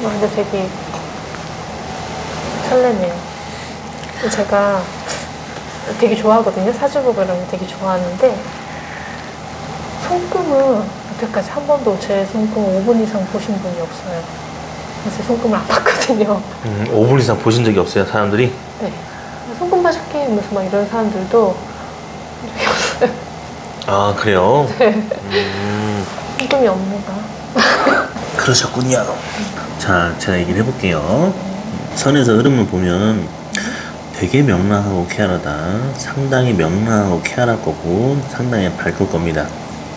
근데 되게 설레네요. 제가 되게 좋아하거든요. 사주보고 이런 거 되게 좋아하는데 손금은 여태까지 한 번도 제 손금 5분 이상 보신 분이 없어요. 그래서 손금을 안 봤거든요. 5분 이상 보신 적이 없어요, 사람들이? 네. 손금 봐줄게 하면서 막 이런 사람들도 적이 없어요. 아, 그래요? 네. 손금이 없는가? 그러셨군요. 자, 제가 얘기를 해볼게요. 선에서 흐름을 보면 되게 명랑하고 쾌활하다. 상당히 명랑하고 쾌활할 거고 상당히 밝을 겁니다.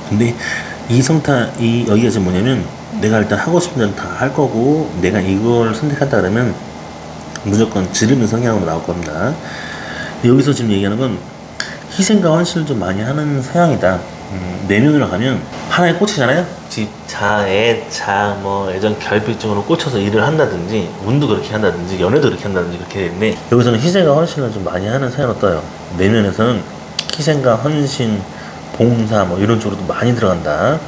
근데 여기가 지금 뭐냐면 내가 일단 하고 싶은 대로 다 할 거고 내가 이걸 선택한다 그러면 무조건 지르는 성향으로 나올 겁니다. 여기서 지금 얘기하는 건 희생과 헌신을 좀 많이 하는 서양이다. 내면으로 가면 하나에 꽂히잖아요. 집, 자, 애, 자, 뭐 애정 결핍증으로 꽂혀서 일을 한다든지 운도 그렇게 한다든지 연애도 그렇게 한다든지 그렇게 되는데 여기서는 희생과 헌신을 좀 많이 하는 서양으로 떠요. 내면에서는 희생과 헌신, 봉사 뭐 이런 쪽으로도 많이 들어간다.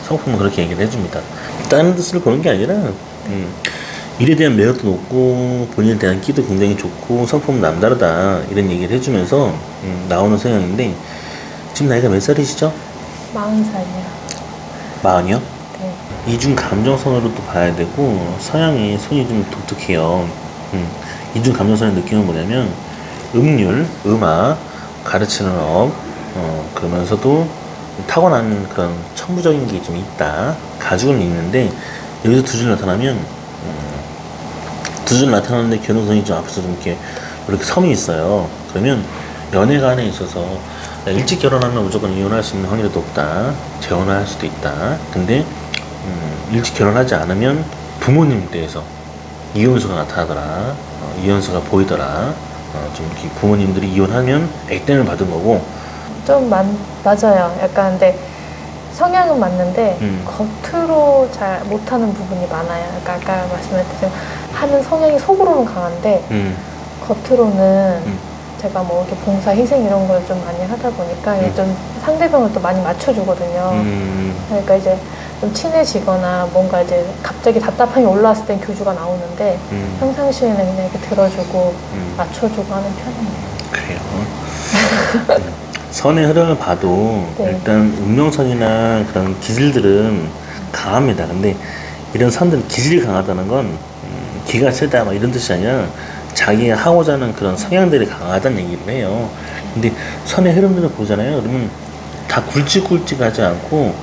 성품은 그렇게 얘기를 해줍니다. 다른 뜻을 보는 게 아니라 일에 대한 매력도 높고 본인에 대한 끼도 굉장히 좋고 성품은 남다르다 이런 얘기를 해주면서 나오는 성향인데 지금 나이가 몇 살이시죠? 40살이요. 40이요? 네. 이중 감정선으로 또 봐야 되고 서양이 손이 좀 독특해요. 이중 감정선의 느낌은 뭐냐면 음률, 음악, 가르치는 업, 그러면서도 타고난 그런 천부적인 게 좀 있다. 가죽은 있는데 여기서 두 줄 나타나면 두 줄 나타나는데 견우성이 좀 앞에서 좀 이렇게 섬이 있어요. 그러면 연애가 안에 있어서 일찍 결혼하면 무조건 이혼할 수 있는 확률이 높다. 재혼을 할 수도 있다. 근데 일찍 결혼하지 않으면 부모님 댁에서 이혼수가 나타나더라. 이혼수가 보이더라. 좀 이렇게 부모님들이 이혼하면 액땜을 받은 거고. 좀 맞아요. 약간 근데 성향은 맞는데 겉으로 잘 못하는 부분이 많아요. 그러니까 아까 말씀했듯이 하는 성향이 속으로는 강한데 겉으로는 제가 뭐 이렇게 봉사, 희생 이런 걸 좀 많이 하다 보니까 이게 좀 상대방을 또 많이 맞춰주거든요. 그러니까 이제 좀 친해지거나 뭔가 이제 갑자기 답답함이 올라왔을 땐 교주가 나오는데 평상시에는 그냥 이렇게 들어주고 맞춰주고 하는 편이에요. 그래요. 선의 흐름을 봐도 네. 일단 운명선이나 그런 기질들은 강합니다. 근데 이런 선들은 기질이 강하다는 건 기가 세다 막 이런 뜻이 아니라 자기가 하고자 하는 그런 성향들이 강하다는 얘기를 해요. 근데 선의 흐름들을 보잖아요. 그러면 다 굵직굵직하지 않고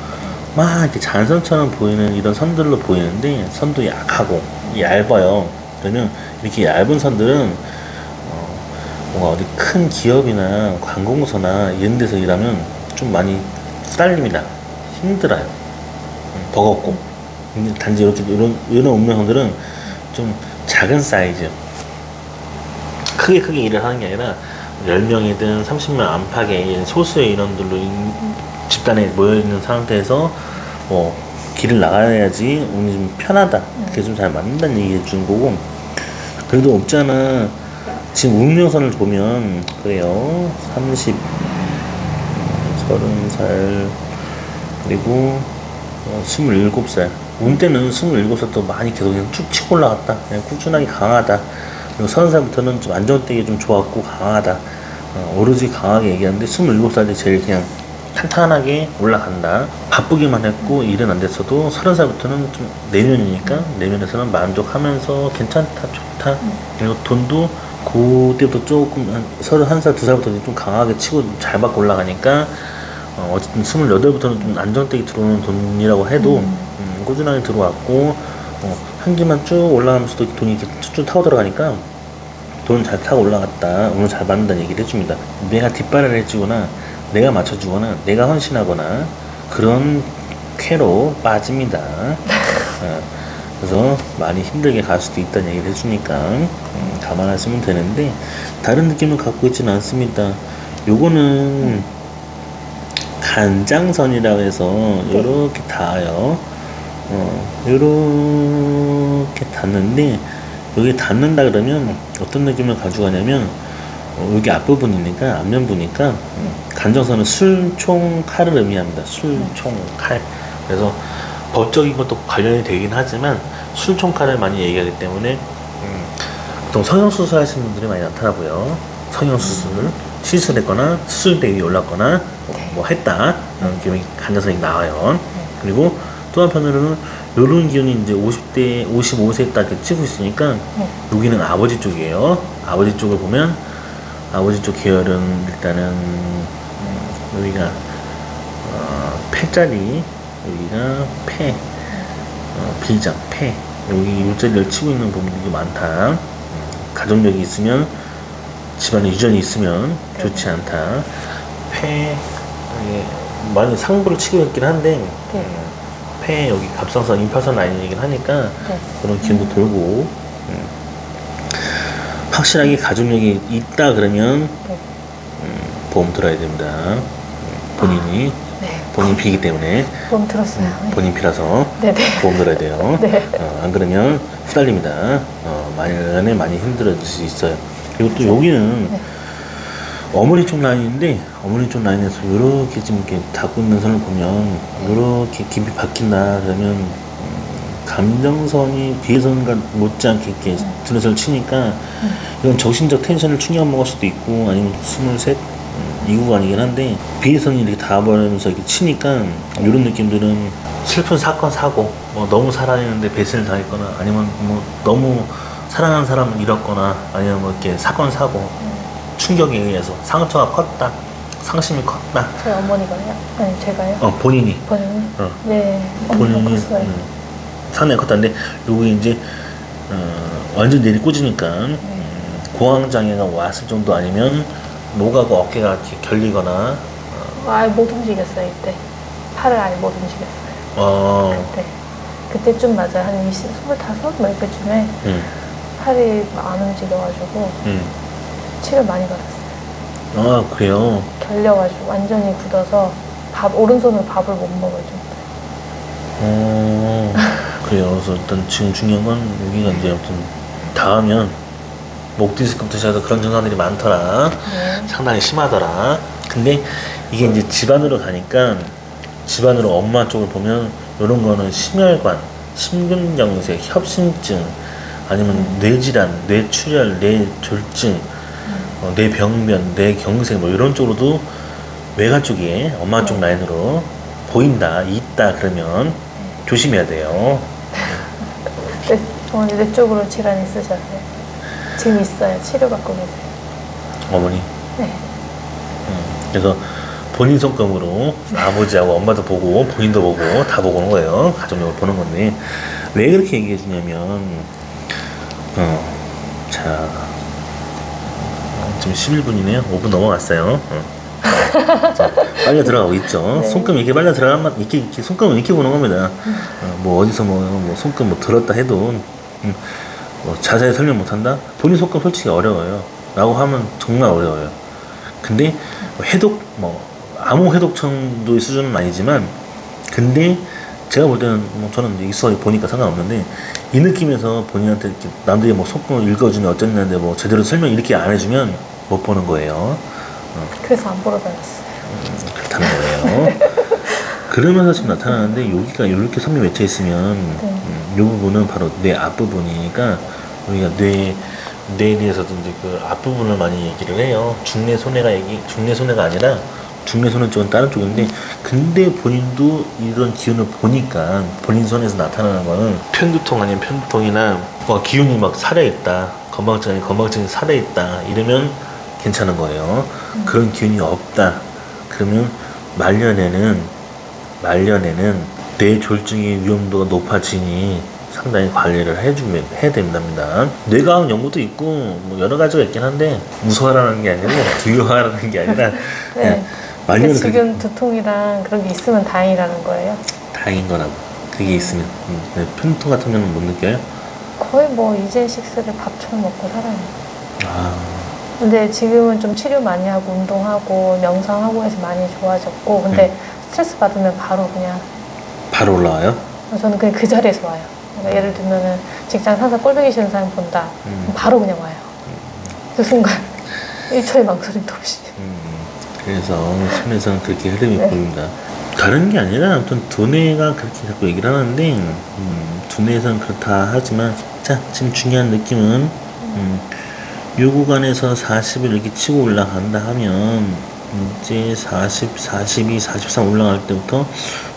막 이렇게 잔선처럼 보이는 이런 선들로 보이는데 선도 약하고 얇아요. 그러면 이렇게 얇은 선들은 뭔가 어디 큰 기업이나 관공서나 이런 데서 일하면 좀 많이 후달립니다. 힘들어요. 버겁고. 근데 단지 이런 운명선들은 좀 작은 사이즈. 크게 일을 하는 게 아니라 10명이든 30명 안팎의 소수의 인원들로 집단에 모여있는 상태에서 뭐 길을 나가야지 오늘 좀 편하다. 그게 좀 잘 맞는다는 얘기 해주는 거고. 그래도 없잖아. 지금 운명선을 보면 그래요. 30살 그리고 27살 운 때는 27살도 많이 계속 그냥 쭉 치고 올라갔다. 그냥 꾸준하게 강하다. 그리고 30살부터는 좀 안정되게 좀 좋았고 강하다. 오로지 강하게 얘기하는데 27살이 제일 그냥 탄탄하게 올라간다. 바쁘기만 했고 일은 안 됐어도 30살부터는 좀 내면이니까 내면에서는 만족하면서 괜찮다 좋다. 그리고 돈도 그때부터 조금 한 31살 2살부터 좀 강하게 치고 잘 받고 올라가니까 어쨌든 28부터는 좀 안정되게 들어오는 돈이라고 해도 꾸준하게 들어왔고 한 기만 쭉 올라가면서도 돈이 이렇게 쭉 타고 들어가니까 돈 잘 타고 올라갔다. 오늘 잘 받는다는 얘기를 해줍니다. 내가 뒷발을 해주거나 내가 맞춰주거나 내가 헌신하거나 그런 쾌로 빠집니다. 그래서 많이 힘들게 갈 수도 있다는 얘기를 해주니까 감안하시면 되는데 다른 느낌을 갖고 있지는 않습니다. 요거는 간장선이라고 해서 요렇게 닿아요. 요렇게 닿는데 여기 닿는다 그러면 어떤 느낌을 가져가냐면 여기 앞부분이니까 앞면부니까 간장선은 술총칼을 의미합니다. 술총칼. 그래서 법적인 것도 관련이 되긴 하지만 순총카를 많이 얘기하기 때문에 보통 성형수술 하시는 분들이 많이 나타나고요. 성형수술, 시술했거나 수술대에 올랐거나 네. 뭐 했다 이런 기운이 간접성이 나와요. 그리고 또 한편으로는 이런 기운이 이제 50대, 55세 딱 이렇게 치고 있으니까 여기는 아버지 쪽이에요. 아버지 쪽을 보면 아버지 쪽 계열은 일단은 여기가 폐자리, 여기가 폐, 비장, 폐 여기 일자리를 치고 있는 부분들이 많다. 가족력이 있으면 집안에 유전이 있으면 좋지 않다. 폐 많이 상부를 치고 있긴 한데 폐 여기 갑상선 임파선 라인이긴 하니까 그런 기운도 돌고 확실하게 가족력이 있다 그러면 보험 들어야 됩니다. 본인이 본인 피이기 때문에 보험 들었어요. 본인 피라서 네네. 보험 들어야 돼요. 네. 안 그러면 후달립니다. 말년에 많이 힘들어질 수 있어요. 그리고 또 여기는 어머니 쪽 라인인데 어머니 쪽 라인에서 이렇게 지금 이렇게 닿고 있는 선을 보면 이렇게 깊이 박힌다 그러면 감정선이 비해선과 못지않게 이렇게 드레스를 치니까 이건 정신적 텐션을 충격 먹을 수도 있고 아니면 23 이구가 아니긴 한데 비해선이 이렇게 닿아버리면서 이렇게 치니까 이런 느낌들은 슬픈 사건 사고 뭐 너무 사랑했는데 배신을 당했거나 아니면 뭐 너무 사랑하는 사람을 잃었거나 아니면 뭐 이렇게 사건 사고 충격에 의해서 상처가 컸다 상심이 컸다 저희 어머니가요? 아니 제가요? 본인이 본인이? 네. 엄청 본인이 컸어요. 상당히 컸다는데 여기 이제 완전 내리 꽂으니까 고황장애가 왔을 정도 아니면 목하고 어깨가 이렇게 결리거나 아예 못 움직였어요 이때. 팔을 아예 못 움직였어요. 그때 좀 맞아요. 한 25, 뭐 이때쯤에 팔이 안 움직여가지고 치료 많이 받았어요. 그래요? 결려가지고 완전히 굳어서 오른손으로 밥을 못 먹어요 좀. 그래요. 그래서 일단 지금 중요한 건 여기가 이제 아무튼 닿으면 목 디스크부터 시작해서 그런 증상들이 많더라. 상당히 심하더라. 근데 이게 이제 집안으로 가니까 집안으로 엄마 쪽을 보면 이런 거는 심혈관, 심근경색, 협심증 아니면 뇌질환, 뇌출혈, 뇌졸증, 뇌병변, 뇌경색 뭐 이런 쪽으로도 외가 쪽에 엄마 쪽 라인으로 보인다, 있다 그러면 조심해야 돼요. 네, 어머니 뇌 쪽으로 질환 있으셨어요? 지금 있어요. 치료받고 계세요. 어머니? 네. 그래서 본인 손금으로 아버지하고 엄마도 보고 본인도 보고 다 보고 오는 거예요. 가족력을 보는 건데 왜 그렇게 얘기해 주냐면 자 지금 11분이네요. 5분 넘어갔어요. 자, 빨려 들어가고 있죠. 네. 손금 이렇게 빨려 들어가면 이렇게 손금은 이렇게 보는 겁니다. 뭐 어디서 뭐 손금 뭐 들었다 해도 뭐 자세히 설명 못한다? 본인 손금 솔직히 어려워요. 라고 하면 정말 어려워요. 근데 해독 뭐 아무 해독청도의 수준은 아니지만 근데 제가 볼 때는 뭐 저는 익숙하게 보니까 상관없는데 이 느낌에서 본인한테 이렇게 남들이 뭐 손금을 읽어주면 어쩌는데 뭐 제대로 설명 이렇게 안 해주면 못 보는 거예요. 그래서 안 보러 다녔어요. 그렇다는 거예요. 그러면서 지금 나타나는데 여기가 이렇게 섬이 맺혀 있으면 이 부분은 바로 뇌 앞부분이니까 우리가 뇌에 대해서도 이제 그 앞부분을 많이 얘기를 해요. 중뇌손해가 아니라 중뇌손해 쪽은 다른 쪽인데 근데 본인도 이런 기운을 보니까 본인 손에서 나타나는 거는 편두통 아니면 편두통이나 기운이 막 살아있다 건망증이 살아있다 이러면 괜찮은 거예요. 그런 기운이 없다 그러면 말년에는 뇌졸중의 위험도가 높아지니 상당히 관리를 해야 됩니다. 뇌과학 연구도 있고 뭐 여러 가지가 있긴 한데 무서워하라는 게 아니고 두려워하라는 게 아니라 네. 말년은 지금 두통이랑 그런 게 있으면 다행이라는 거예요? 다행인 거라고 그게 있으면 편두통 같은 경우는 못 느껴요? 거의 뭐 이젠식스를 밥처럼 먹고 살아요. 근데 지금은 좀 치료 많이 하고 운동하고 명상하고 해서 많이 좋아졌고 근데 스트레스 받으면 바로 올라와요? 저는 그냥 그 자리에서 와요. 그러니까 예를 들면은 직장 상사 꼴보기 싫은 사람 본다. 그럼 바로 그냥 와요. 그 순간 1초의 망설임도 없이. 그래서 손에서는 그렇게 흐름이 보입니다. 다른 게 아니라 아무튼 두뇌가 그렇게 자꾸 얘기를 하는데 두뇌에서는 그렇다 하지만 자 지금 중요한 느낌은 요 구간에서 40을 이렇게 치고 올라간다 하면 이제 40, 42, 43 올라갈 때부터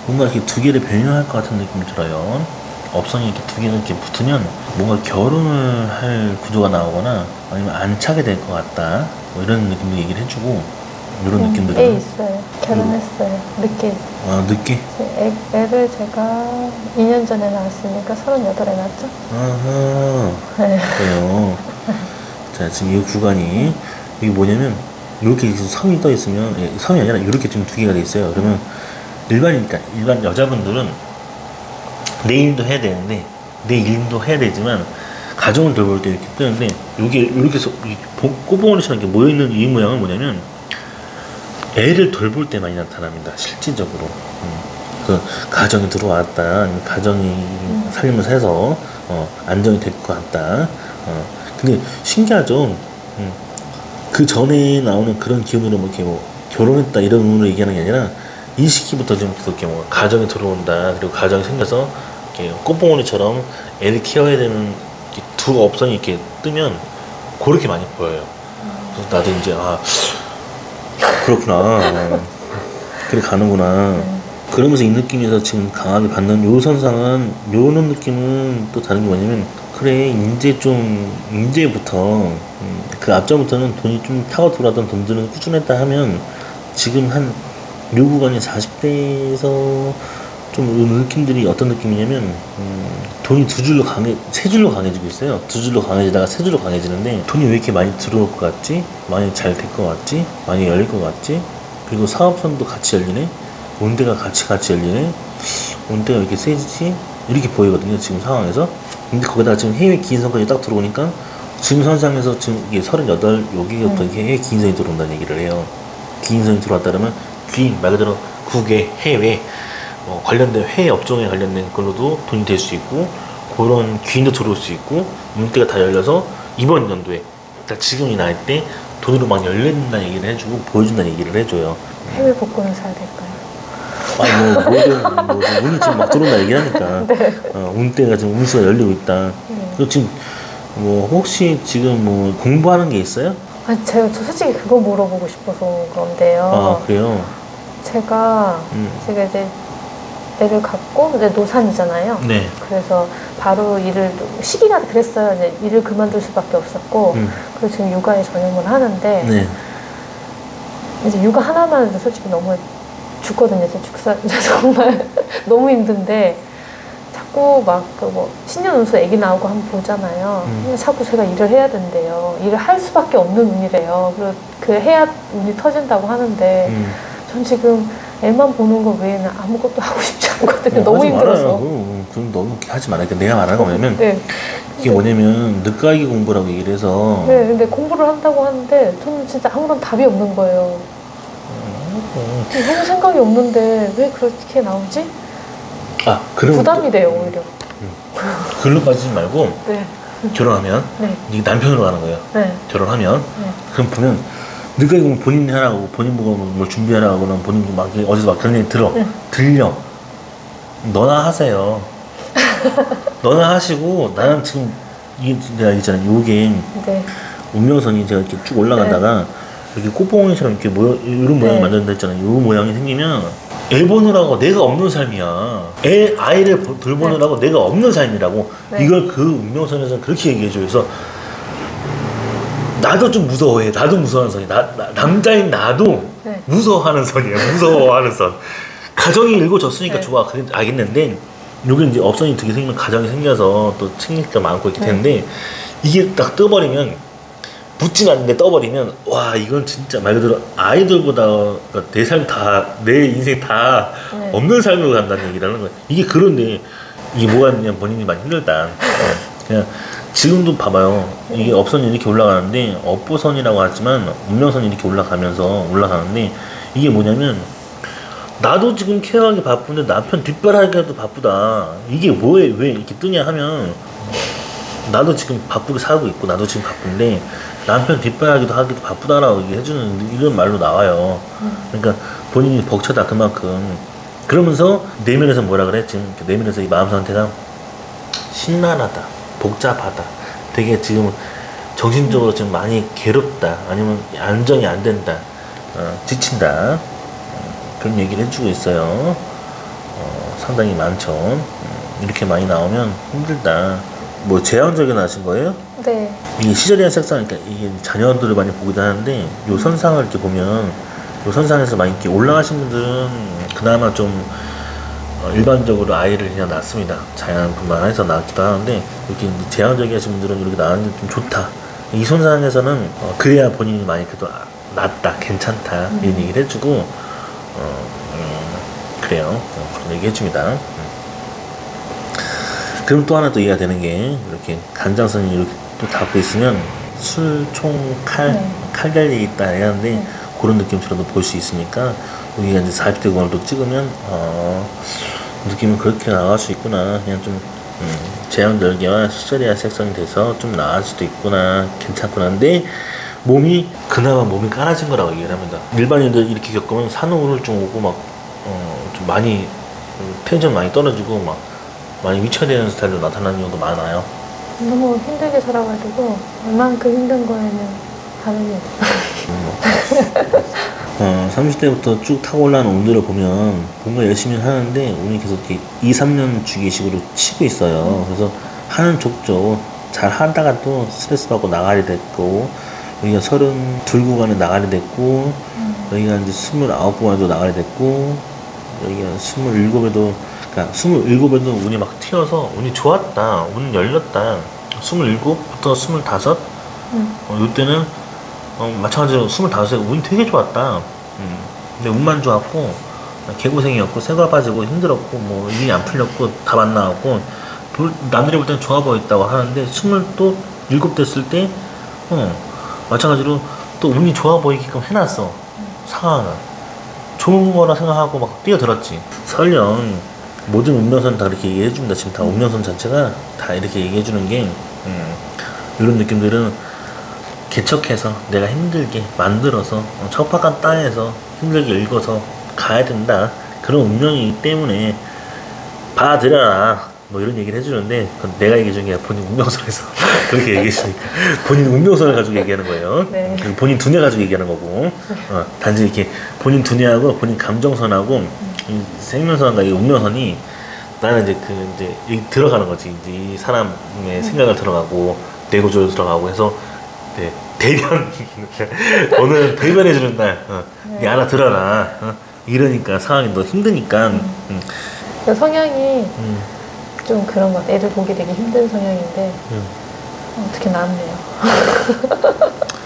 뭔가 이렇게 두 개를 변형할 것 같은 느낌이 들어요. 업선이 이렇게 두 개가 이렇게 붙으면 뭔가 결혼을 할 구조가 나오거나 아니면 안 차게 될 것 같다 뭐 이런 느낌도 얘기를 해주고 이런 느낌들은 애 있어요. 결혼했어요. 늦게. 아 늦게? 애를 제가 2년 전에 낳았으니까 38에 낳았죠. 아하 네. 그래요. 자 지금 이 구간이 이게 뭐냐면 이렇게 선이 떠 있으면 선이 아니라 이렇게 지금 두 개가 돼 있어요. 그러면 일반 여자분들은 내 일도 해야 되는데 내 일도 해야 되지만 가정을 돌볼 때 이렇게 뜨는데 여기 이렇게 꼬봉오리처럼 이렇게 모여 있는 이 모양은 뭐냐면 애를 돌볼 때 많이 나타납니다. 실질적으로 그 가정이 들어왔다, 아니면 가정이 살면서 해서 안정이 될 것 같다. 근데 신기하죠. 그 전에 나오는 그런 기운으로 뭐 이렇게 뭐 결혼했다 이런 의미로 얘기하는 게 아니라 이 시기부터 좀 이렇게 뭐 가정이 들어온다, 그리고 가정이 생겨서 이렇게 꽃봉오리처럼 애를 키워야 되는 두 업선이 이렇게 뜨면 그렇게 많이 보여요. 그래서 나도 이제 그렇구나. 그래 가는구나. 그러면서 이 느낌에서 지금 강하게 받는 요 선상은 요런 느낌은 또 다른 게 뭐냐면 그래 이제부터 그 앞전부터는 돈이 좀 타고 돌아던 돈들은 꾸준했다 하면 지금 한 요 구간이 40대에서 좀 느낌들이 어떤 느낌이냐면 돈이 세 줄로 강해지고 있어요. 두 줄로 강해지다가 세 줄로 강해지는데 돈이 왜 이렇게 많이 들어올 것 같지? 많이 잘 될 것 같지? 많이 열릴 것 같지? 그리고 사업선도 같이 열리네? 운대가 같이 열리네? 운대가 왜 이렇게 세지지? 이렇게 보이거든요, 지금 상황에서. 근데 거기다가 지금 해외 기인선까지 딱 들어오니까 지금 선상에서 지금 이게 38, 여기부터 이렇게 해외 기인선이 들어온다는 얘기를 해요. 기인선이 들어왔다 그러면 말 그대로 국외, 해외 관련된 해외 업종에 관련된 걸로도 돈이 될 수 있고 그런 기인도 들어올 수 있고 문대가 다 열려서 이번 연도에 딱 지금 이 나이 때 돈으로 막 열린다는 얘기를 해주고 보여준다는 얘기를 해줘요. 해외 복권을 사야 될까요? 뭐든 운이 지금 막 들어온다 얘기하니까 네. 운대가 지금 운수가 열리고 있다. 그리고 지금 뭐 혹시 지금 뭐 공부하는 게 있어요? 아니, 제가 솔직히 그거 물어보고 싶어서 그런데요. 그래요? 제가 이제 애를 갖고 이제 노산이잖아요. 네. 그래서 바로 시기가 그랬어요. 이제 일을 그만둘 수밖에 없었고 그리고 지금 육아에 전념을 하는데 네. 이제 육아 하나만 해도 솔직히 너무 죽거든요. 정말 너무 힘든데 자꾸 막 신년운수 애기 나오고 한번 보잖아요. 근데 자꾸 제가 일을 해야 된대요. 일을 할 수밖에 없는 운이래요. 그리고 그 해야 운이 터진다고 하는데 전 지금 애만 보는 거 외에는 아무것도 하고 싶지 않거든요. 너무 힘들어서. 그럼 너무 하지 말아요. 내가 말하는 거 뭐냐면 네. 이게 뭐냐면 늦가기 공부라고 얘기를 해서 네, 근데 공부를 한다고 하는데 저는 진짜 아무런 답이 없는 거예요. 해볼 생각이 없는데 왜 그렇게 나오지? 그럼 부담이 돼요, 오히려. 글로 빠지지 말고 네. 결혼하면 네. 이게 남편으로 가는 거예요. 네. 결혼하면 네. 그럼 보면 늦가기 공부 본인이 하라고 본인 보고 뭘 준비하라고 그러면 본인 막 어디서 막 그런 얘기 들려. 너나 하세요. 너나 하시고 나는 지금 내가 있잖아요. 요게 네. 운명선이 제가 이렇게 쭉 올라가다가 이렇게 꽃봉오리처럼 이렇게 이런 모양을 만든다 했잖아요. 요 모양이 생기면 애 보느라고 내가 없는 삶이야. 아이를 돌보느라고 내가 없는 삶이라고. 네. 이걸 그 운명선에서는 그렇게 얘기해줘요. 그래서 나도 좀 무서워해. 나도 무서워하는 선이. 남자인 나도 네. 무서워하는 선이에요. 무서워하는 선. 가정이 일궈졌으니까 네. 좋아. 그래 알겠는데 여기 이제 업선이 두 개 생기면 가정이 생겨서 또 챙길 게 많고 이렇게 되는데 이게 딱 떠버리면 붙진 않는데 떠버리면 와 이건 진짜 말 그대로 아이돌보다 내 삶 다 내 인생 다 없는 삶으로 간다는 얘기를 하는 거야. 이게 그런데 이게 뭐가 있냐 본인이 많이 힘들다. 그냥 지금도 봐봐요. 이게 업선이 이렇게 올라가는데 업보선이라고 하지만 운명선이 이렇게 올라가는데 이게 뭐냐면 나도 지금 케어하기 바쁜데 남편 뒷바라기도 바쁘다. 이게 왜 이렇게 뜨냐 하면 나도 지금 바쁘게 살고 있고 나도 지금 바쁜데 남편 뒷바라기도 하기도 바쁘다라고 얘기해주는 이런 말로 나와요. 그러니까 본인이 벅차다 그만큼 그러면서 내면에서 뭐라 그래? 지금 내면에서 이 마음 상태가 심란하다, 복잡하다, 되게 지금 정신적으로 지금 많이 괴롭다, 아니면 안정이 안 된다, 지친다, 그런 얘기를 해주고 있어요. 상당히 많죠. 이렇게 많이 나오면 힘들다. 뭐 제왕절개 나신 거예요? 네. 이게 시저리안 색상, 그러니까 이게 자녀들을 많이 보기도 하는데 요 선상을 이렇게 보면 요 선상에서 많이 이렇게 올라가신 분들은 그나마 좀 일반적으로 아이를 그냥 낳습니다. 자연분만 해서 낳기도 하는데 이렇게 제왕절개 하신 분들은 이렇게 낳는 게 좀 좋다. 이 선상에서는 그래야 본인이 많이 그래도 낫다, 괜찮다 이런 얘기를 해주고 그래요. 그런 얘기 해줍니다. 그럼 또 하나 또 이해가 되는 게 이렇게 간장선이 이렇게 또 닿고 있으면 술, 총, 칼, 칼갈이 있다 해야 하는데 그런 느낌처럼도 볼 수 있으니까 여기가 이제 40대 공을 또 찍으면 느낌은 그렇게 나갈 수 있구나. 그냥 좀 제왕절개와 시저리안 색상이 돼서 좀 나을 수도 있구나, 괜찮구나. 근데 그나마 몸이 깔아진 거라고 얘기를 합니다. 일반인들 이렇게 겪으면 산후우울증 오고 막 좀 많이 텐션 많이 떨어지고 막 많이 위축되는 스타일로 나타나는 경우도 많아요. 너무 힘들게 살아가지고 얼만큼 힘든 거에는 다르게 30대부터 쭉 타고 올라오는 운들을 보면 뭔가 열심히 하는데 운이 계속 이렇게 2, 3년 주기식으로 치고 있어요. 그래서 하는 족족 잘 하다가 또 스트레스 받고 나가게 됐고, 여기가 32구간에 나가게 됐고, 여기가 이제 29구간에도 나가게 됐고, 여기가 27에도, 그러니까 27에도 운이 막 튀어서 운이 좋았다, 운 열렸다. 27부터 25, 이때는 마찬가지로 25에 운이 되게 좋았다. 근데 운만 좋았고 개고생이었고 쇠가 빠지고 힘들었고 뭐 일이 안 풀렸고 다 만나갖고 남들이 볼 때는 좋아 보였다고 하는데 27 됐을 때 마찬가지로 또 운이 좋아 보이게끔 해놨어. 상황을 좋은 거라 생각하고 막 뛰어들었지. 설령 모든 운명선 다 이렇게 얘기해줍니다. 지금 다 운명선 자체가 다 이렇게 얘기해주는 게 이런 느낌들은 개척해서 내가 힘들게 만들어서 척박한 땅에서 힘들게 읽어서 가야 된다, 그런 운명이기 때문에 받아들여라, 뭐 이런 얘기를 해주는데 그건 내가 얘기해 준 게 아니라 본인 운명선에서 그렇게 얘기해 주니까 본인 운명선을 가지고 얘기하는 거예요. 네. 본인 두뇌 가지고 얘기하는 거고, 단지 이렇게 본인 두뇌하고 본인 감정선하고 이 생명선과 이 운명선이 나는 이제 이 들어가는 거지. 이제 이 사람의 생각을 들어가고 뇌구조를 들어가고 해서 대변 오늘 대변해주는 날, 네 알아들어라. 이러니까 상황이 너 힘드니까. 성향이 좀 그런 것 같아요. 애들 보기 되게 힘든 성향인데 어떻게 나왔네요.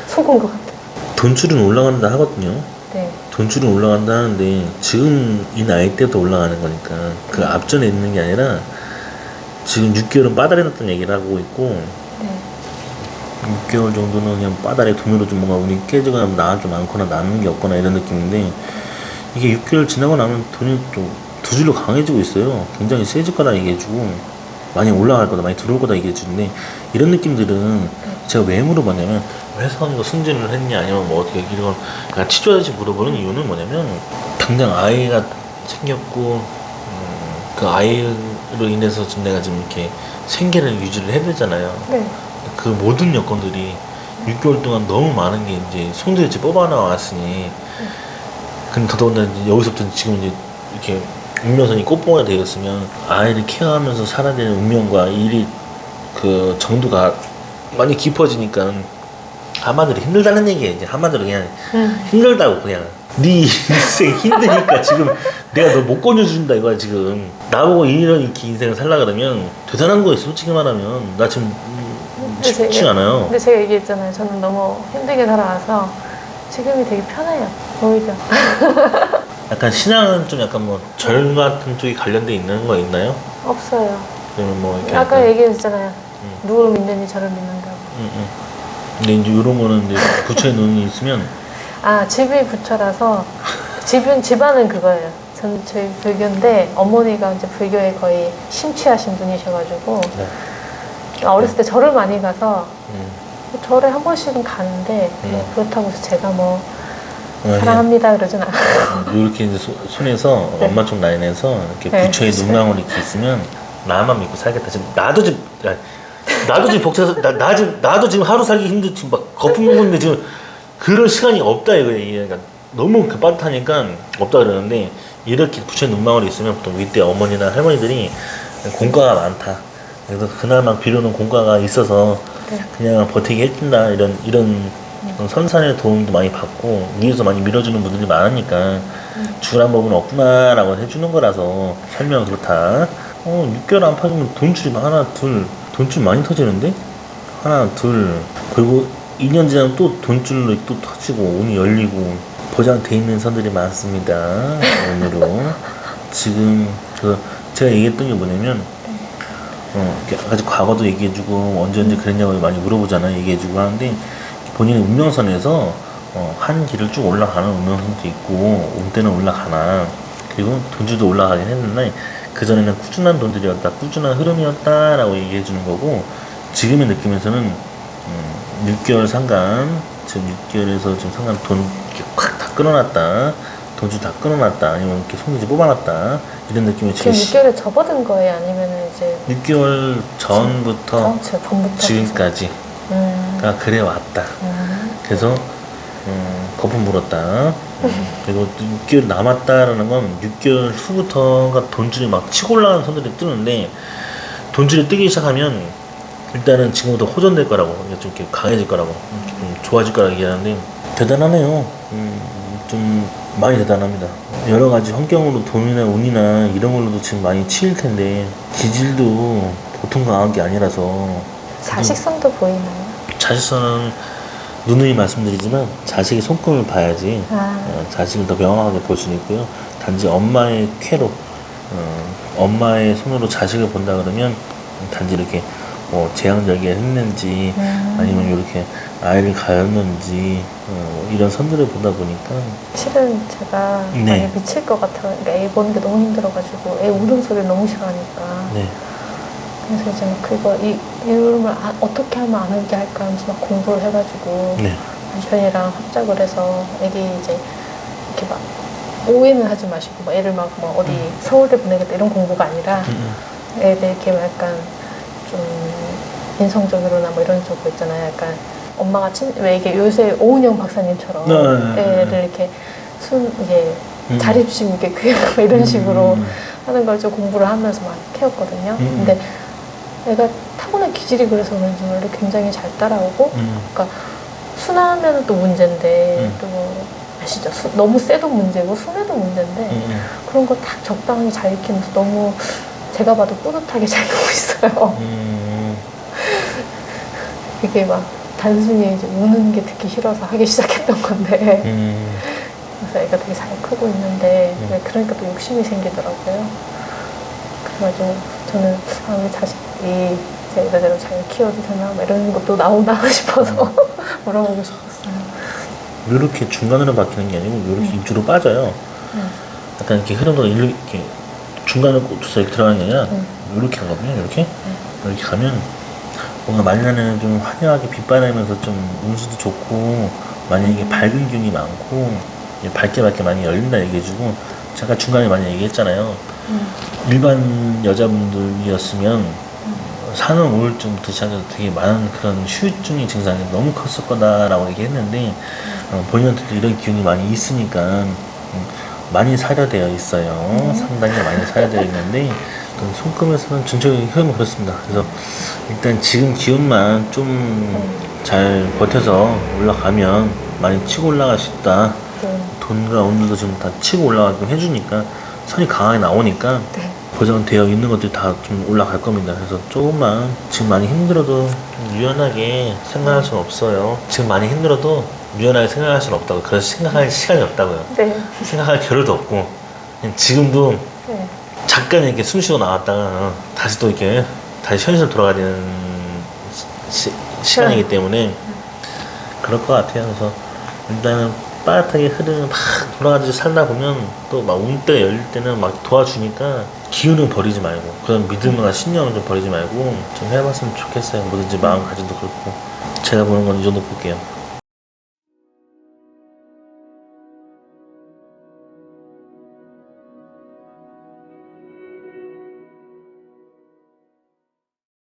속은 것 같아요. 돈줄은 올라간다 하거든요. 네. 돈줄은 올라간다 하는데 지금 이 나이 때부터 올라가는 거니까 그 앞전에 있는 게 아니라 지금 6개월은 빠다리 났던 얘기를 하고 있고, 네. 6개월 정도는 그냥 빠다리 돈으로 좀 뭔가 운이 깨지거나 나가 좀 많거나 남는 게 없거나 이런 느낌인데, 이게 6개월 지나고 나면 돈이 좀 두 줄로 강해지고 있어요. 굉장히 세질 거다 얘기해주고 많이 올라갈 거다, 많이 들어올 거다 얘기해주는데, 이런 느낌들은 제가 왜 물어봤냐면 회사원도 승진을 했냐 아니면 뭐 어떻게 이런 그러니까 치조하듯이 물어보는 이유는 뭐냐면, 당장 아이가 생겼고 그 아이로 인해서 지금 내가 지금 이렇게 생계를 유지를 해야 되잖아요. 네. 그 모든 여건들이 6개월 동안 너무 많은 게 이제 손들이 뽑아 나왔으니, 근데 더더군다나 이제 여기서부터 지금 이제 이렇게 운명선이 꽃봉화가 되었으면 아이를 케어하면서 살아야 되는 운명과 일이 그 정도가 많이 깊어지니까 한마디로 힘들다는 얘기예요. 이제 한마디로 그냥 힘들다고, 그냥 네 인생 힘드니까 지금 내가 너 못 건져준다 이거야. 지금 나보고 이렇게 인생을 살라 그러면 대단한 거예요. 솔직히 말하면 나 지금 쉽지 않아요. 근데 제가 얘기했잖아요. 저는 너무 힘들게 살아와서 지금이 되게 편해요. 오히려. 약간 신앙은 좀 약간 뭐 절 같은 쪽이 관련돼 있는 거 있나요? 없어요. 그러면 뭐 이렇게 아까 약간, 얘기했잖아요. 누구를 믿느니 저를 믿는다고. 근데 이제 이런 거는 이제 부처의 눈이 있으면 집이 부처라서 집안은 그거예요. 저희 불교인데 어머니가 이제 불교에 거의 심취하신 분이셔가지고 어렸을 때 절을 많이 가서 절에 한 번씩은 가는데 그렇다고 해서 제가 뭐 사랑합니다 그러진 않아. 이렇게 이제 손에서 네. 엄마 쪽 라인에서 이렇게 네, 부처의 그쵸. 눈망울이 이렇게 있으면 나만 믿고 살겠다. 지금 나도 지금 복잡해서 나도 지금 하루 살기 힘들 지금 막 거품 먹는데 지금 그럴 시간이 없다 이거예요. 그러니까 너무 빠듯하니까 없다 그러는데 이렇게 부처의 눈망울이 있으면 보통 윗대 어머니나 할머니들이 공과가 많다. 그래서 그날만 비로는 공과가 있어서 네. 그냥 버티게 해준다 이런 선산의 도움도 많이 받고 위에서 많이 밀어주는 분들이 많으니까 주란 법은 없구나라고 해주는 거라서 설명은 그렇다. 6개월 안팎이면 돈줄이 하나 둘 돈줄 많이 터지는데 하나 둘 그리고 2년 지나면 또 돈줄로 또 터지고 운이 열리고 보장돼 있는 선들이 많습니다. 오늘로 지금 제가 얘기했던 게 뭐냐면 아직 과거도 얘기해주고 언제 그랬냐고 많이 물어보잖아요. 얘기해주고 하는데 본인의 운명선에서 한 길을 쭉 올라가는 운명선도 있고 온 때는 올라가나 그리고 돈줄도 올라가긴 했는데 그전에는 꾸준한 돈들이었다 꾸준한 흐름이었다라고 얘기해주는 거고 지금의 느낌에서는 6개월 상간 지금 6개월에서 지금 상간 돈 이렇게 확 다 끊어놨다 돈줄 다 끊어놨다 아니면 이렇게 손짓이 뽑아놨다 이런 느낌이 지금 지금 6개월에 접어든 거예요? 아니면 이제 6개월 전부터 전부터 지금까지 가 그래 왔다. 그래서 거품 물었다. 그리고 6개월 남았다라는 건 6개월 후부터가 돈줄이 막 치고 올라가는 선들이 뜨는데 돈줄이 뜨기 시작하면 일단은 지금부터 호전될 거라고 좀 이렇게 강해질 거라고 좀 좋아질 거라고 얘기하는데 대단하네요. 좀 많이 대단합니다. 여러 가지 환경으로 돈이나 운이나 이런 걸로도 지금 많이 치일 텐데 기질도 보통 강한 게 아니라서 자식성도 보이나요? 자식성은 누누이 말씀드리지만 자식이 손금을 봐야지 자식을 더 명확하게 볼 수는 있고요. 단지 엄마의 쾌로 엄마의 손으로 자식을 본다 그러면 단지 이렇게 재앙적이게 했는지 아니면 이렇게 아이를 가였는지 이런 선들을 보다 보니까 실은 제가 네. 많이 미칠 것 같아요. 그러니까 애 보는 게 너무 힘들어가지고 애 울음소리를 너무 싫어하니까 네. 그래서 이제 막 그거 이 울음을 어떻게 하면 안 울게 할까 하면서 막 공부를 해가지고 네. 남편이랑 합작을 해서 애기 이제 이렇게 막 오해는 하지 마시고 막 애를 막 뭐 어디 서울대 보내겠다 이런 공부가 아니라 애들 이렇게 이렇게 좀 인성적으로나 뭐 이런 쪽으로 있잖아요. 약간 엄마가 왜 이게 요새 오은영 박사님처럼 애를 이렇게 이게 자립심 있게 교육하고 이런 식으로 하는 걸 좀 공부를 하면서 막 해왔거든요. 근데 애가 타고난 기질이 그래서 그런지 원래 굉장히 잘 따라오고 그러니까 순하면 또 문제인데 또 아시죠? 너무 세도 문제고 순해도 문제인데 그런 거 딱 적당히 잘 익히면서 너무 제가 봐도 뿌듯하게 잘 보고 있어요. 이게 막 단순히 이제 우는 게 듣기 싫어서 하기 시작했던 건데 그래서 애가 되게 잘 크고 있는데 그러니까 또 욕심이 생기더라고요. 그래가지고 저는 우리 자식이 제대로 잘 키워도 되나 뭐 이런 것도 나오나 싶어서 물어보고 싶었어요. 이렇게 중간으로 바뀌는 게 아니고 이렇게 입주로 빠져요. 약간 이렇게 흐름도 이렇게 중간을 꽂혀서 이렇게 들어가는 게 아니라 이렇게 가거든요. 이렇게 가면 뭔가 말년에는 좀 화려하게 빛바라면서 좀 운수도 좋고 만약에 밝은 기운이 많고 밝게 많이 열린다 얘기해주고 잠깐 중간에 많이 얘기했잖아요. 일반 여자분들이었으면 산후 우울증부터 시작해서 되게 많은 그런 후유증의 증상이 너무 컸을 거다라고 얘기했는데 본인한테도 이런 기운이 많이 있으니까 많이 사려되어 있어요. 상당히 많이 사려되어 있는데 손금에서는 전체적인 흐름은 그렇습니다. 그래서 일단 지금 기운만 좀 잘 버텨서 올라가면 많이 치고 올라갈 수 있다. 돈과 운도 지금 다 치고 올라가게 해주니까 선이 강하게 나오니까 보장되어 있는 것들이 다 좀 올라갈 겁니다. 그래서 조금만 지금 많이 힘들어도 유연하게 생각할 수는 없어요. 지금 많이 힘들어도 유연하게 생각할 수는 없다고. 그래서 생각할 시간이 없다고요. 네. 생각할 겨를도 없고 그냥 지금도 네. 잠깐 이렇게 숨 쉬고 나왔다가 다시 또 이렇게 다시 현실로 돌아가야 되는 시간이기 때문에 그럴 것 같아요. 그래서 일단은 빠듯하게 흐르는 막 돌아가듯이 살다 보면 또 막 운때가 열릴 때는 막 도와주니까 기운은 버리지 말고 그런 믿음이나 신념은 좀 버리지 말고 좀 해봤으면 좋겠어요. 뭐든지 마음가짐도 그렇고 제가 보는 건 이 정도 볼게요.